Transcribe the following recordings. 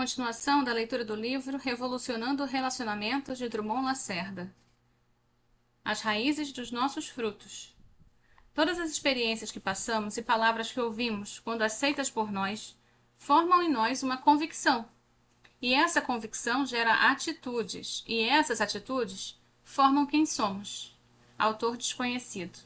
Continuação da leitura do livro Revolucionando Relacionamentos de Drummond Lacerda. As raízes dos nossos frutos. Todas as experiências que passamos e palavras que ouvimos, quando aceitas por nós, formam em nós uma convicção. E essa convicção gera atitudes, e essas atitudes formam quem somos. Autor desconhecido.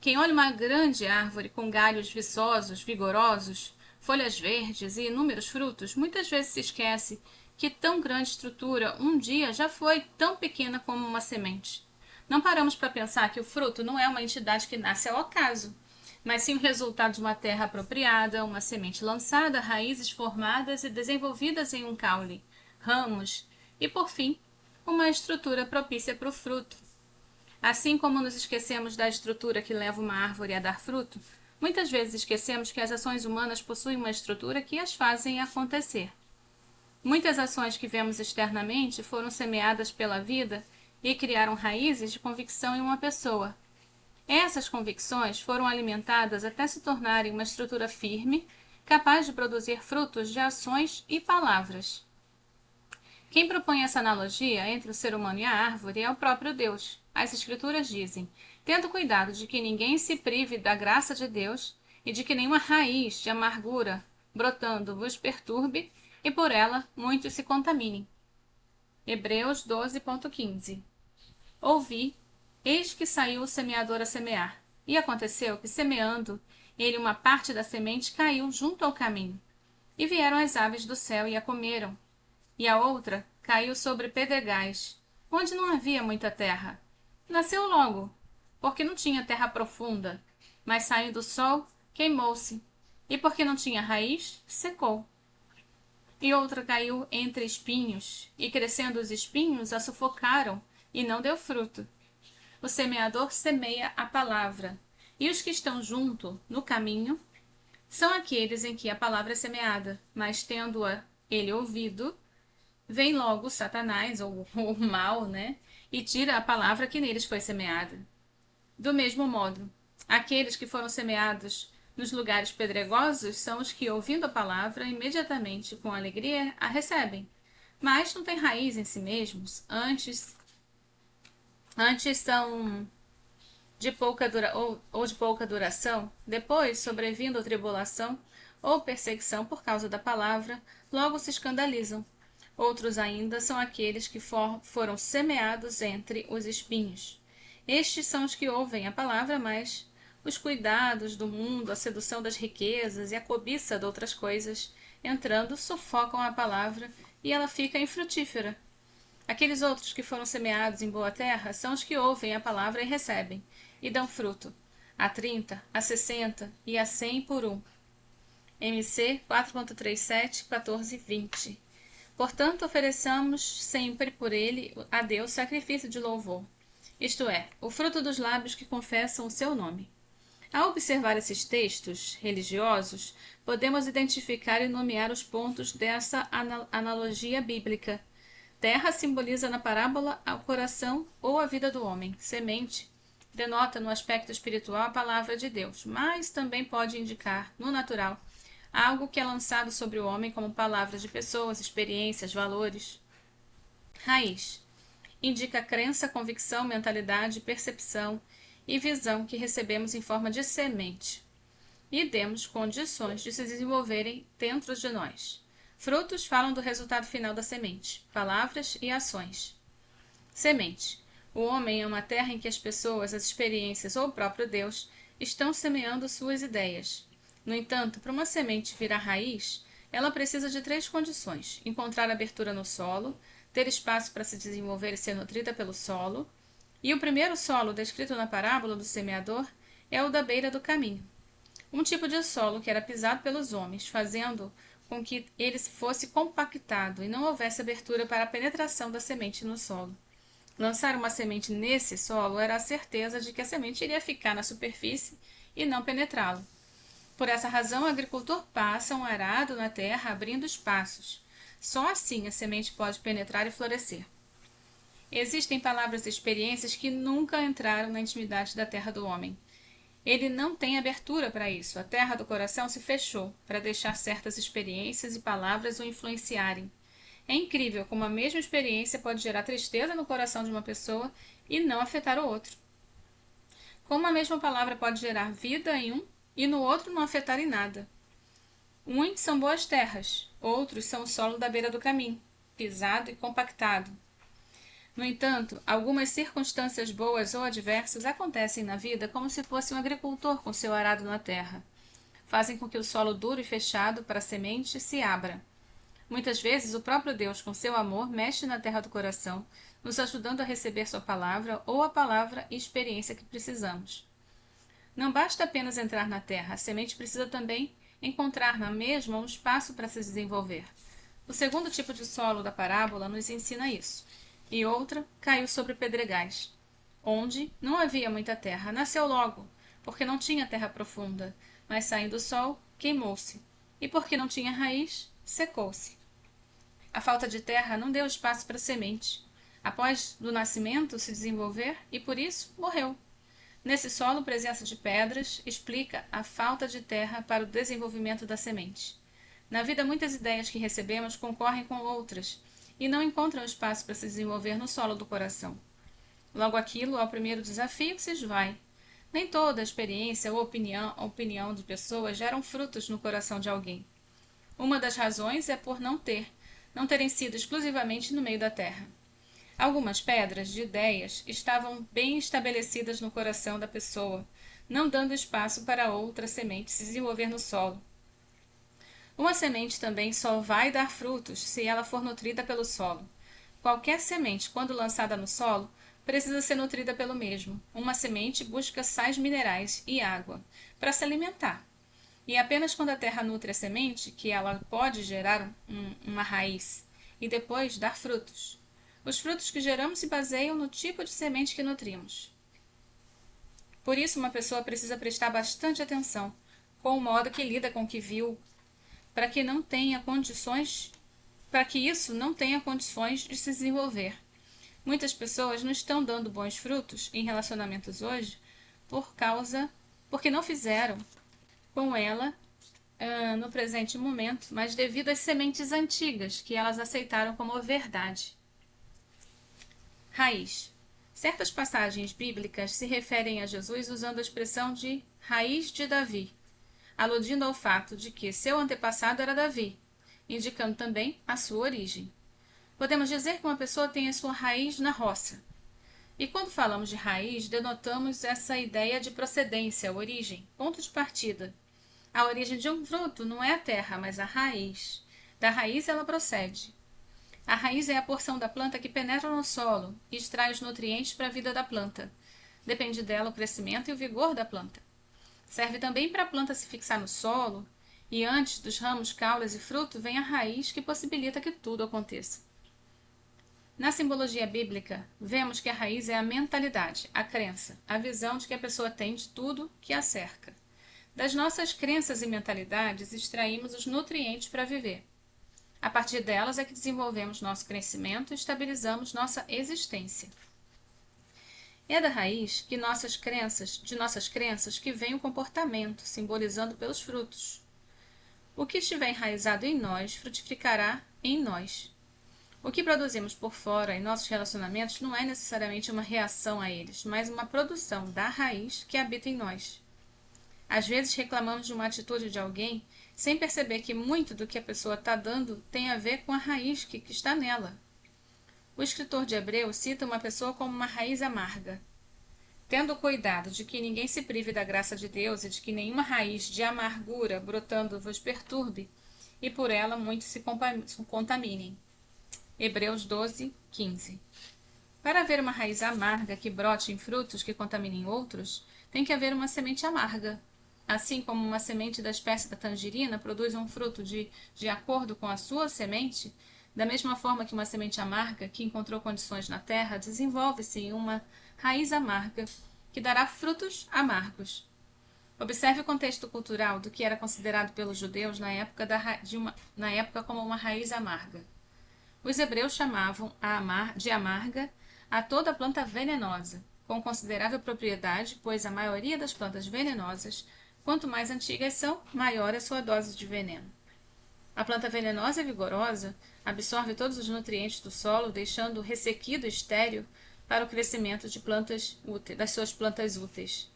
Quem olha uma grande árvore com galhos viçosos, vigorosos, folhas verdes e inúmeros frutos, muitas vezes se esquece que tão grande estrutura um dia já foi tão pequena como uma semente. Não paramos para pensar que o fruto não é uma entidade que nasce ao acaso, mas sim o resultado de uma terra apropriada, uma semente lançada, raízes formadas e desenvolvidas em um caule, ramos e, por fim, uma estrutura propícia para o fruto. Assim como nos esquecemos da estrutura que leva uma árvore a dar fruto, muitas vezes esquecemos que as ações humanas possuem uma estrutura que as fazem acontecer. Muitas ações que vemos externamente foram semeadas pela vida e criaram raízes de convicção em uma pessoa. Essas convicções foram alimentadas até se tornarem uma estrutura firme, capaz de produzir frutos de ações e palavras. Quem propõe essa analogia entre o ser humano e a árvore é o próprio Deus. As Escrituras dizem: tendo cuidado de que ninguém se prive da graça de Deus e de que nenhuma raiz de amargura brotando vos perturbe e por ela muitos se contaminem. Hebreus 12.15. Ouvi, eis que saiu o semeador a semear, e aconteceu que, semeando, ele uma parte da semente caiu junto ao caminho, e vieram as aves do céu e a comeram. E a outra caiu sobre pedregais, onde não havia muita terra. Nasceu logo, porque não tinha terra profunda, mas saindo do sol, queimou-se, e porque não tinha raiz, secou. E outra caiu entre espinhos, e crescendo os espinhos a sufocaram, e não deu fruto. O semeador semeia a palavra, e os que estão junto, no caminho, são aqueles em que a palavra é semeada, mas tendo-a ele ouvido, vem logo Satanás, ou o mal, e tira a palavra que neles foi semeada. Do mesmo modo, aqueles que foram semeados nos lugares pedregosos são os que, ouvindo a palavra, imediatamente, com alegria, a recebem. Mas não têm raiz em si mesmos, antes são de pouca ou de pouca duração, depois, sobrevindo a tribulação ou perseguição por causa da palavra, logo se escandalizam. Outros ainda são aqueles que foram semeados entre os espinhos. Estes são os que ouvem a palavra, mas os cuidados do mundo, a sedução das riquezas e a cobiça de outras coisas, entrando, sufocam a palavra e ela fica infrutífera. Aqueles outros que foram semeados em boa terra são os que ouvem a palavra e recebem, e dão fruto, a 30, a 60 e a 100 por um. MC 4.37, 14 e 20. Portanto, ofereçamos sempre por ele a Deus sacrifício de louvor, isto é, o fruto dos lábios que confessam o seu nome. Ao observar esses textos religiosos, podemos identificar e nomear os pontos dessa analogia bíblica. Terra simboliza na parábola o coração ou a vida do homem. Semente denota no aspecto espiritual a palavra de Deus, mas também pode indicar, no natural, algo que é lançado sobre o homem como palavras de pessoas, experiências, valores. Raiz indica crença, convicção, mentalidade, percepção e visão que recebemos em forma de semente e demos condições de se desenvolverem dentro de nós. Frutos falam do resultado final da semente, palavras e ações. Semente. O homem é uma terra em que as pessoas, as experiências ou o próprio Deus estão semeando suas ideias. No entanto, para uma semente virar raiz, ela precisa de 3 condições: encontrar abertura no solo, ter espaço para se desenvolver e ser nutrida pelo solo, e o primeiro solo descrito na parábola do semeador é o da beira do caminho. Um tipo de solo que era pisado pelos homens, fazendo com que ele fosse compactado e não houvesse abertura para a penetração da semente no solo. Lançar uma semente nesse solo era a certeza de que a semente iria ficar na superfície e não penetrá-lo. Por essa razão, o agricultor passa um arado na terra, abrindo espaços. Só assim a semente pode penetrar e florescer. Existem palavras e experiências que nunca entraram na intimidade da terra do homem. Ele não tem abertura para isso. A terra do coração se fechou para deixar certas experiências e palavras o influenciarem. É incrível como a mesma experiência pode gerar tristeza no coração de uma pessoa e não afetar o outro. Como a mesma palavra pode gerar vida em um e no outro não afetar em nada. Uns são boas terras, outros são o solo da beira do caminho, pisado e compactado. No entanto, algumas circunstâncias boas ou adversas acontecem na vida como se fosse um agricultor com seu arado na terra. Fazem com que o solo duro e fechado para a semente se abra. Muitas vezes, o próprio Deus, com seu amor, mexe na terra do coração, nos ajudando a receber sua palavra ou a palavra e experiência que precisamos. Não basta apenas entrar na terra, a semente precisa também encontrar na mesma um espaço para se desenvolver. O segundo tipo de solo da parábola nos ensina isso. E outra caiu sobre pedregais, onde não havia muita terra. Nasceu logo, porque não tinha terra profunda, mas saindo o sol, queimou-se. E porque não tinha raiz, secou-se. A falta de terra não deu espaço para a semente. Após do nascimento se desenvolver, e por isso morreu. Nesse solo, presença de pedras explica a falta de terra para o desenvolvimento da semente. Na vida, muitas ideias que recebemos concorrem com outras e não encontram espaço para se desenvolver no solo do coração. Logo aquilo, ao primeiro desafio, se esvai. Nem toda a experiência ou opinião de pessoas geram frutos no coração de alguém. Uma das razões é por não terem sido exclusivamente no meio da terra. Algumas pedras de ideias estavam bem estabelecidas no coração da pessoa, não dando espaço para outra semente se desenvolver no solo. Uma semente também só vai dar frutos se ela for nutrida pelo solo. Qualquer semente, quando lançada no solo, precisa ser nutrida pelo mesmo. Uma semente busca sais minerais e água para se alimentar. E apenas quando a terra nutre a semente que ela pode gerar uma raiz e depois dar frutos. Os frutos que geramos se baseiam no tipo de semente que nutrimos. Por isso, uma pessoa precisa prestar bastante atenção com o modo que lida com o que viu, para que isso não tenha condições de se desenvolver. Muitas pessoas não estão dando bons frutos em relacionamentos hoje porque não fizeram com ela no presente momento, mas devido às sementes antigas que elas aceitaram como verdade. Raiz. Certas passagens bíblicas se referem a Jesus usando a expressão de raiz de Davi, aludindo ao fato de que seu antepassado era Davi, indicando também a sua origem. Podemos dizer que uma pessoa tem a sua raiz na roça. E quando falamos de raiz, denotamos essa ideia de procedência, origem, ponto de partida. A origem de um fruto não é a terra, mas a raiz. Da raiz ela procede. A raiz é a porção da planta que penetra no solo e extrai os nutrientes para a vida da planta. Depende dela o crescimento e o vigor da planta. Serve também para a planta se fixar no solo, e antes dos ramos, caules e fruto vem a raiz que possibilita que tudo aconteça. Na simbologia bíblica, vemos que a raiz é a mentalidade, a crença, a visão de que a pessoa tem de tudo que a cerca. Das nossas crenças e mentalidades, extraímos os nutrientes para viver. A partir delas é que desenvolvemos nosso crescimento e estabilizamos nossa existência. É da raiz de nossas crenças que vem o comportamento, simbolizado pelos frutos. O que estiver enraizado em nós, frutificará em nós. O que produzimos por fora em nossos relacionamentos não é necessariamente uma reação a eles, mas uma produção da raiz que habita em nós. Às vezes reclamamos de uma atitude de alguém sem perceber que muito do que a pessoa está dando tem a ver com a raiz que está nela. O escritor de Hebreus cita uma pessoa como uma raiz amarga. Tendo cuidado de que ninguém se prive da graça de Deus e de que nenhuma raiz de amargura brotando vos perturbe, e por ela muitos se contaminem. Hebreus 12, 15. Para haver uma raiz amarga que brote em frutos que contaminem outros, tem que haver uma semente amarga. Assim como uma semente da espécie da tangerina produz um fruto de acordo com a sua semente, da mesma forma que uma semente amarga que encontrou condições na terra desenvolve-se em uma raiz amarga que dará frutos amargos. Observe o contexto cultural do que era considerado pelos judeus na época como uma raiz amarga. Os hebreus chamavam de amarga a toda planta venenosa. com considerável propriedade, pois a maioria das plantas venenosas, quanto mais antigas são, maior é sua dose de veneno. A planta venenosa e vigorosa absorve todos os nutrientes do solo, deixando-o ressequido e estéril para o crescimento de das suas plantas úteis.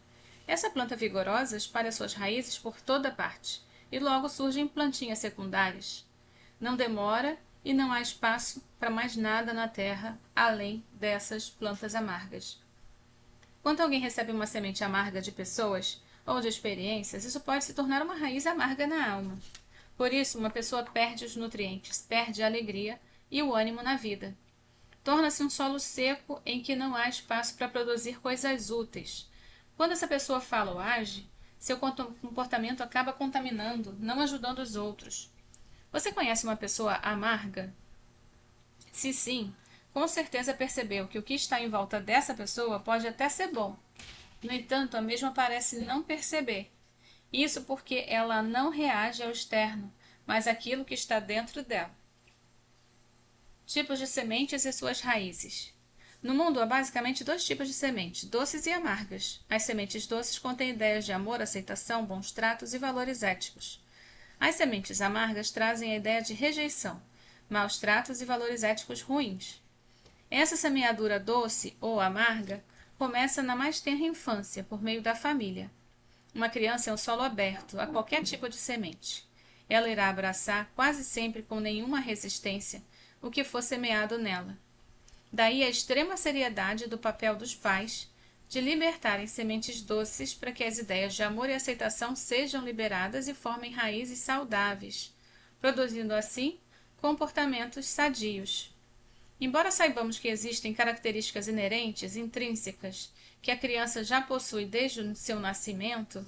Essa planta vigorosa espalha suas raízes por toda parte, e logo surgem plantinhas secundárias. Não demora e não há espaço para mais nada na terra além dessas plantas amargas. Quando alguém recebe uma semente amarga de pessoas ou de experiências, isso pode se tornar uma raiz amarga na alma. Por isso, uma pessoa perde os nutrientes, perde a alegria e o ânimo na vida. Torna-se um solo seco em que não há espaço para produzir coisas úteis. Quando essa pessoa fala ou age, seu comportamento acaba contaminando, não ajudando os outros. Você conhece uma pessoa amarga? Se sim, com certeza percebeu que o que está em volta dessa pessoa pode até ser bom. No entanto, a mesma parece não perceber. Isso porque ela não reage ao externo, mas àquilo que está dentro dela. Tipos de sementes e suas raízes. No mundo há basicamente 2 tipos de sementes, doces e amargas. As sementes doces contêm ideias de amor, aceitação, bons tratos e valores éticos. As sementes amargas trazem a ideia de rejeição, maus tratos e valores éticos ruins. Essa semeadura doce ou amarga começa na mais tenra infância, por meio da família. Uma criança é um solo aberto a qualquer tipo de semente. Ela irá abraçar, quase sempre com nenhuma resistência, o que for semeado nela. Daí a extrema seriedade do papel dos pais de libertarem sementes doces para que as ideias de amor e aceitação sejam liberadas e formem raízes saudáveis, produzindo assim comportamentos sadios. Embora saibamos que existem características inerentes, intrínsecas, que a criança já possui desde o seu nascimento,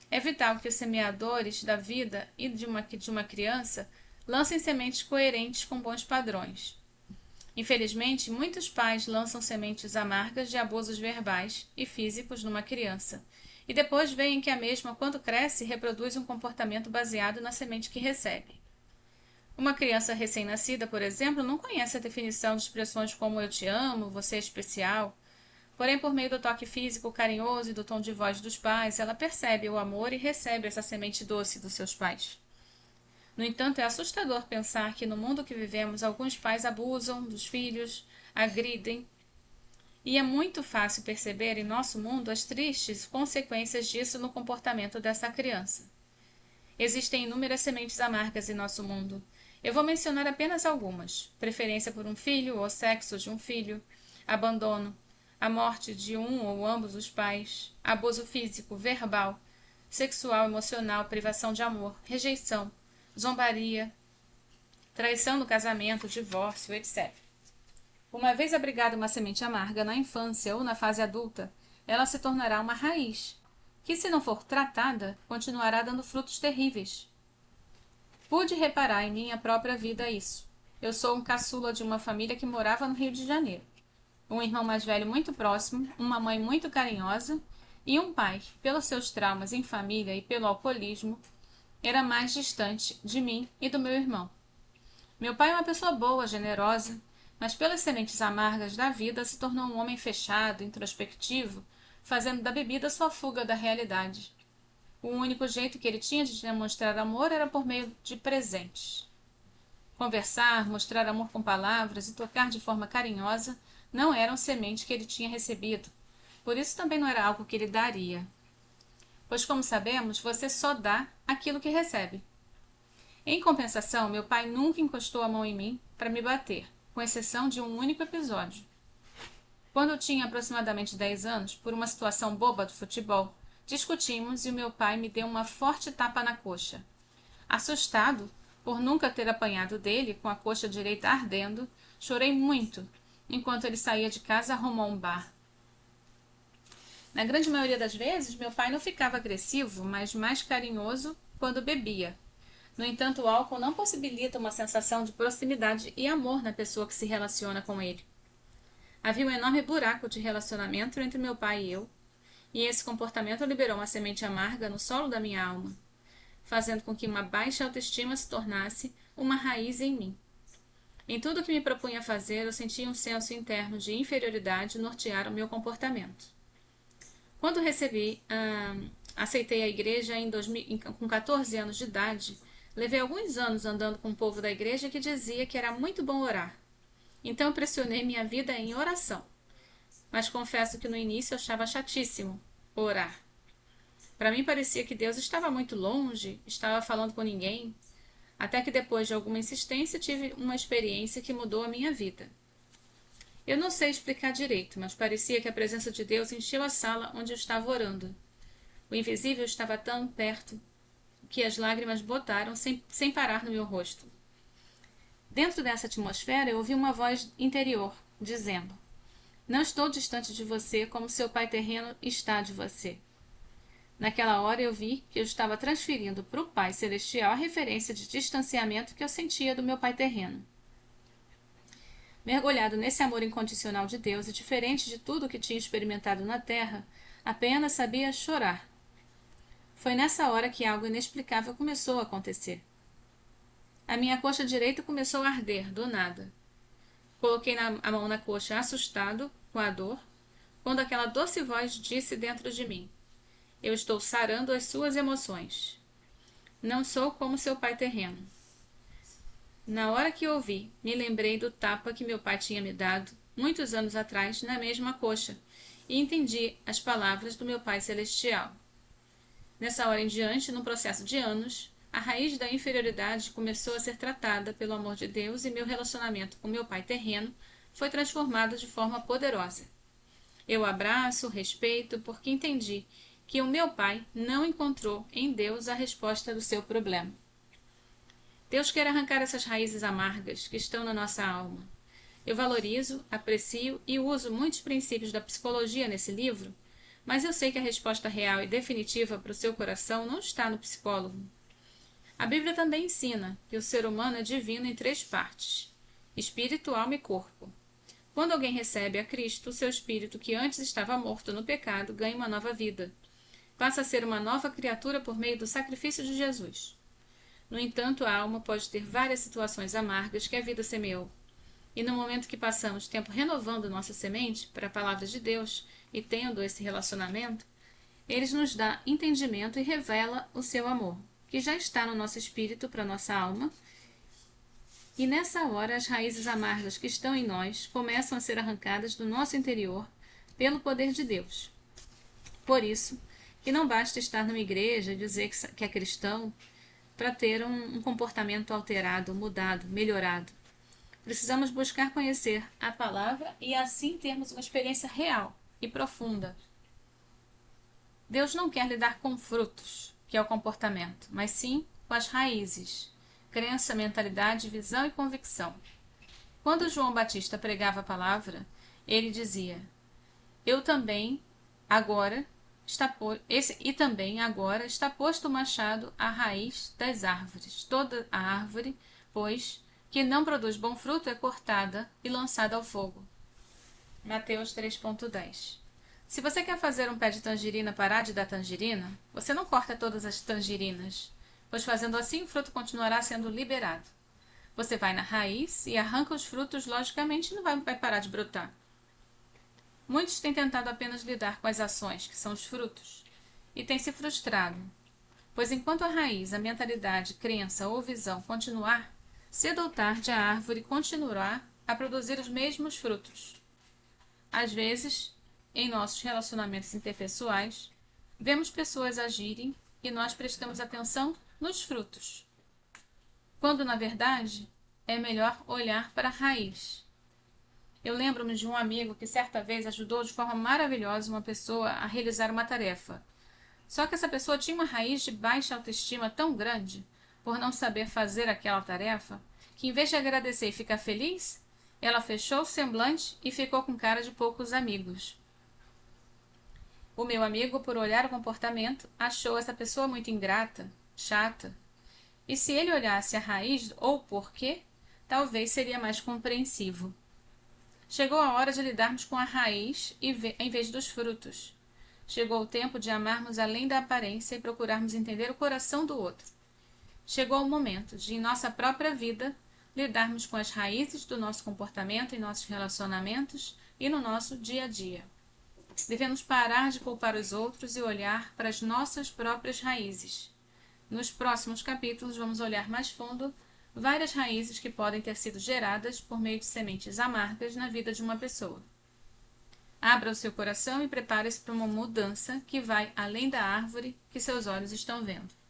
é vital que os semeadores da vida e de uma criança lancem sementes coerentes com bons padrões. Infelizmente, muitos pais lançam sementes amargas de abusos verbais e físicos numa criança, e depois veem que a mesma, quando cresce, reproduz um comportamento baseado na semente que recebe. Uma criança recém-nascida, por exemplo, não conhece a definição de expressões como eu te amo, você é especial. Porém, por meio do toque físico carinhoso e do tom de voz dos pais, ela percebe o amor e recebe essa semente doce dos seus pais. No entanto, é assustador pensar que no mundo que vivemos, alguns pais abusam dos filhos, agridem, e é muito fácil perceber em nosso mundo as tristes consequências disso no comportamento dessa criança. Existem inúmeras sementes amargas em nosso mundo. Eu vou mencionar apenas algumas: preferência por um filho ou sexo de um filho, abandono, a morte de um ou ambos os pais, abuso físico, verbal, sexual, emocional, privação de amor, rejeição, zombaria, traição no casamento, divórcio, etc. Uma vez abrigada uma semente amarga na infância ou na fase adulta, ela se tornará uma raiz, que, se não for tratada, continuará dando frutos terríveis. Pude reparar em minha própria vida isso. Eu sou um caçula de uma família que morava no Rio de Janeiro. Um irmão mais velho muito próximo, uma mãe muito carinhosa e um pai que, pelos seus traumas em família e pelo alcoolismo, era mais distante de mim e do meu irmão. Meu pai é uma pessoa boa, generosa, mas pelas sementes amargas da vida se tornou um homem fechado, introspectivo, fazendo da bebida sua fuga da realidade. O único jeito que ele tinha de demonstrar amor era por meio de presentes. Conversar, mostrar amor com palavras e tocar de forma carinhosa não eram sementes que ele tinha recebido. Por isso também não era algo que ele daria. Pois, como sabemos, você só dá aquilo que recebe. Em compensação, meu pai nunca encostou a mão em mim para me bater, com exceção de um único episódio. Quando eu tinha aproximadamente 10 anos, por uma situação boba do futebol, discutimos e o meu pai me deu uma forte tapa na coxa. Assustado, por nunca ter apanhado dele, com a coxa direita ardendo, chorei muito, enquanto ele saía de casa rumo a um bar. Na grande maioria das vezes, meu pai não ficava agressivo, mas mais carinhoso quando bebia. No entanto, o álcool não possibilita uma sensação de proximidade e amor na pessoa que se relaciona com ele. Havia um enorme buraco de relacionamento entre meu pai e eu, e esse comportamento liberou uma semente amarga no solo da minha alma, fazendo com que uma baixa autoestima se tornasse uma raiz em mim. Em tudo que me propunha a fazer, eu sentia um senso interno de inferioridade nortear o meu comportamento. Quando aceitei a igreja com 14 anos de idade, levei alguns anos andando com o povo da igreja que dizia que era muito bom orar. Então eu pressionei minha vida em oração. Mas confesso que no início eu achava chatíssimo orar. Para mim parecia que Deus estava muito longe, estava falando com ninguém, até que depois de alguma insistência tive uma experiência que mudou a minha vida. Eu não sei explicar direito, mas parecia que a presença de Deus encheu a sala onde eu estava orando. O invisível estava tão perto que as lágrimas botaram sem parar no meu rosto. Dentro dessa atmosfera eu ouvi uma voz interior, dizendo: não estou distante de você como seu pai terreno está de você. Naquela hora eu vi que eu estava transferindo para o Pai Celestial a referência de distanciamento que eu sentia do meu pai terreno. Mergulhado nesse amor incondicional de Deus e diferente de tudo o que tinha experimentado na terra, apenas sabia chorar. Foi nessa hora que algo inexplicável começou a acontecer. A minha coxa direita começou a arder, do nada. Coloquei a mão na coxa assustado, com a dor, quando aquela doce voz disse dentro de mim: eu estou sarando as suas emoções. Não sou como seu pai terreno. Na hora que ouvi, me lembrei do tapa que meu pai tinha me dado, muitos anos atrás, na mesma coxa, e entendi as palavras do meu Pai Celestial. Nessa hora em diante, num processo de anos, a raiz da inferioridade começou a ser tratada pelo amor de Deus e meu relacionamento com meu pai terreno foi transformado de forma poderosa. Eu abraço, respeito, porque entendi que o meu pai não encontrou em Deus a resposta do seu problema. Deus quer arrancar essas raízes amargas que estão na nossa alma. Eu valorizo, aprecio e uso muitos princípios da psicologia nesse livro, mas eu sei que a resposta real e definitiva para o seu coração não está no psicólogo. A Bíblia também ensina que o ser humano é divino em 3 partes: espírito, alma e corpo. Quando alguém recebe a Cristo, seu espírito, que antes estava morto no pecado, ganha uma nova vida. Passa a ser uma nova criatura por meio do sacrifício de Jesus. No entanto, a alma pode ter várias situações amargas que a vida semeou. E no momento que passamos tempo renovando nossa semente para a palavra de Deus e tendo esse relacionamento, Ele nos dá entendimento e revela o seu amor, que já está no nosso espírito para nossa alma. E nessa hora, as raízes amargas que estão em nós começam a ser arrancadas do nosso interior pelo poder de Deus. Por isso, que não basta estar numa igreja e dizer que é cristão para ter um comportamento alterado, mudado, melhorado. Precisamos buscar conhecer a palavra e assim termos uma experiência real e profunda. Deus não quer lidar com frutos, que é o comportamento, mas sim com as raízes, crença, mentalidade, visão e convicção. Quando João Batista pregava a palavra, ele dizia: eu também agora está posto o machado à raiz das árvores. Toda a árvore, pois, que não produz bom fruto é cortada e lançada ao fogo. Mateus 3.10. Se você quer fazer um pé de tangerina parar de dar tangerina, você não corta todas as tangerinas, pois fazendo assim o fruto continuará sendo liberado. Você vai na raiz e arranca os frutos, logicamente não vai parar de brotar. Muitos têm tentado apenas lidar com as ações, que são os frutos, e têm se frustrado, pois enquanto a raiz, a mentalidade, crença ou visão continuar, cedo ou tarde a árvore continuará a produzir os mesmos frutos. Às vezes, em nossos relacionamentos interpessoais, vemos pessoas agirem e nós prestamos atenção nos frutos, quando na verdade é melhor olhar para a raiz. Eu lembro-me de um amigo que certa vez ajudou de forma maravilhosa uma pessoa a realizar uma tarefa. Só que essa pessoa tinha uma raiz de baixa autoestima tão grande, por não saber fazer aquela tarefa, que em vez de agradecer e ficar feliz, ela fechou o semblante e ficou com cara de poucos amigos. O meu amigo, por olhar o comportamento, achou essa pessoa muito ingrata, chata. E se ele olhasse a raiz ou o porquê, talvez seria mais compreensivo. Chegou a hora de lidarmos com a raiz em vez dos frutos. Chegou o tempo de amarmos além da aparência e procurarmos entender o coração do outro. Chegou o momento de, em nossa própria vida, lidarmos com as raízes do nosso comportamento em nossos relacionamentos e no nosso dia a dia. Devemos parar de culpar os outros e olhar para as nossas próprias raízes. Nos próximos capítulos, vamos olhar mais fundo várias raízes que podem ter sido geradas por meio de sementes amargas na vida de uma pessoa. Abra o seu coração e prepare-se para uma mudança que vai além da árvore que seus olhos estão vendo.